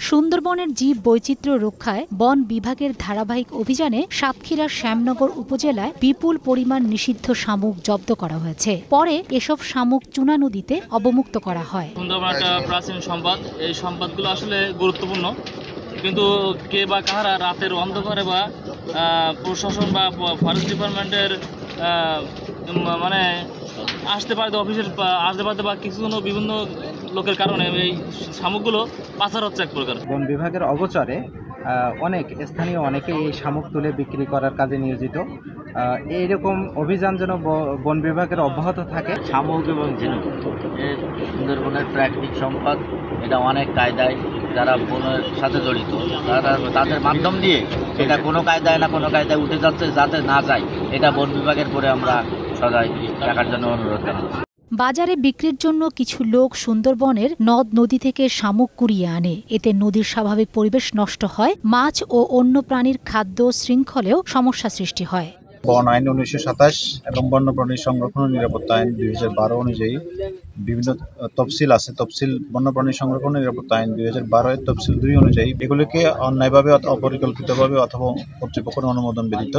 সুন্দরবনের জীব বৈচিত্র্য রক্ষায় বন বিভাগের ধারাবাহিক অভিযানে সাতক্ষীরার শ্যামনগর উপজেলায় বিপুল পরিমাণ নিষিদ্ধ শামুক জব্দ করা হয়েছে। পরে এসব শামুক চুনা নদীতে অবমুক্ত করা হয়। সুন্দরবন একটা প্রাচীন সম্পদ, এই সম্পদগুলো আসলে গুরুত্বপূর্ণ, কিন্তু কে বা কাহারা রাতের অন্ধকারে বা প্রশাসন বা ফরেস্ট ডিপার্টমেন্টের মানে আসতে পারে অফিসের আসতে পারতে বা কিছু বিভিন্ন লোকের কারণে এই শামুকগুলো পাচার হচ্ছে এক প্রকার। বন বিভাগের অগোচরে স্থানীয় অনেকে এই শামুক তুলে বিক্রি করার কাজে নিয়োজিত। এইরকম অভিযান যেন বন বিভাগের অব্যাহত থাকে। শামুক এবং ঝিনুক সুন্দরবনের প্রাকৃতিক সম্পদ, এটা অনেক কায়দায় যারা বনের সাথে জড়িত তাদের মাধ্যম দিয়ে এটা কোনো কায়দায় না কোনো কায়দায় উঠে যাচ্ছে, যাতে না যায় এটা বন বিভাগের পরে আমরা সদাই রাখার জন্য অনুরোধ জানাচ্ছি। বাজারে বিক্রির জন্য কিছু লোক সুন্দরবনের নদ নদী থেকে শামুক কুড়িয়ে আনে। এতে নদীর স্বাভাবিক পরিবেশ নষ্ট হয়, মাছ ও অন্য প্রাণীর খাদ্য শৃঙ্খলেও সমস্যা সৃষ্টি হয়। বন আইন 1927 এবং বন্যপ্রাণী সংরক্ষণ ও নিরাপত্তা আইন 2012 অনুযায়ী বিভিন্ন তফসিল আছে। তফসিল বন্যপ্রাণী সংরক্ষণ ও নিরাপত্তা আইন 2012 এর তফসিল 2 অনুযায়ী এগুলোকে অন্যায়ভাবে অপরিকল্পিতভাবে অথবা কর্তৃপক্ষের অনুমোদন ব্যতীত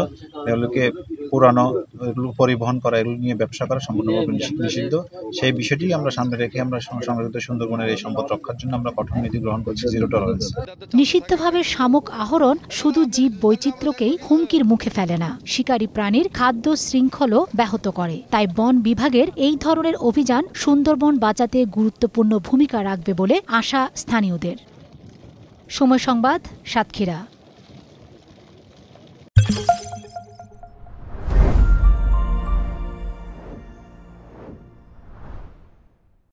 এগুলোকে পুরানো, এগুলো পরিবহন করা, এগুলো নিয়ে ব্যবসা করা সম্পূর্ণভাবে নিষিদ্ধ। সেই বিষয়টি আমরা সামনে রেখে আমরা সংরক্ষিত সুন্দরবনের এই সম্পদ রক্ষার জন্য আমরা কঠোর নীতি গ্রহণ করছি, জিরো টলারেন্স। নিষিদ্ধভাবে শামুক আহরণ শুধু জীব বৈচিত্র্যকেই হুমকির মুখে ফেলে না, শিকারী প্রাণীর খাদ্য শৃঙ্খলও ব্যাহত করে। তাই বন বিভাগের এই ধরনের অভিযান সুন্দরবন বাঁচাতে গুরুত্বপূর্ণ ভূমিকা রাখবে বলে আশা স্থানীয়দের। সময় সংবাদ, সাতক্ষীরা।